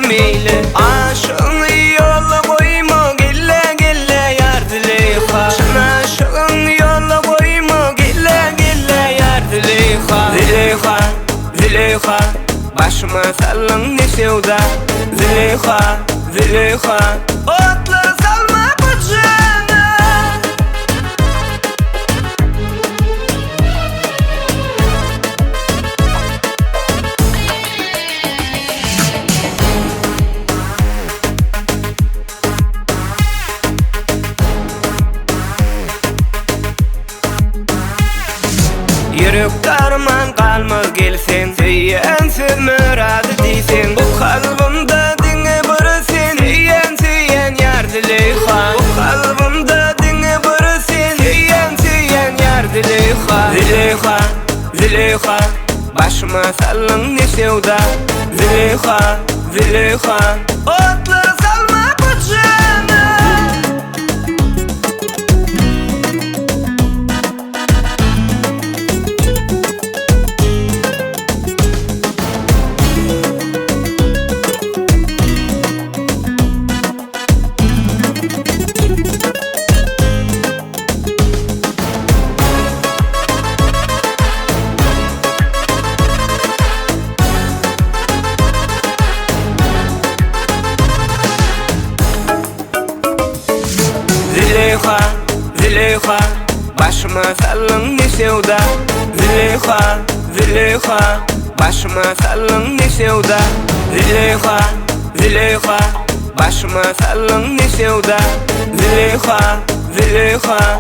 meyli. Aşığın yolla koyma gille gille yar Züleyha. Aşığın yolla koyma gille gille yar Züleyha. Züleyha, Züleyha, başıma sallın ne sevda. Züleyha, Züleyha, otlar salma bıçağına. Yürük darman kalmaz gelsin, söyyensiz muradı deysin. Bu kalbimde dine bırısın, söyyen yar Züleyha. Bu kalbimde dine bırısın, söyyen yar Züleyha. Züleyha, Züleyha, başıma sallın ne sevda. Züleyha, Züleyha, otlar salma bıçağına. Züleyha, Züleyha, başıma sallın ne sevda. Züleyha, Züleyha, başıma sallın ne sevda. Züleyha, Züleyha, başıma sallın ne sevda. Züleyha, Züleyha.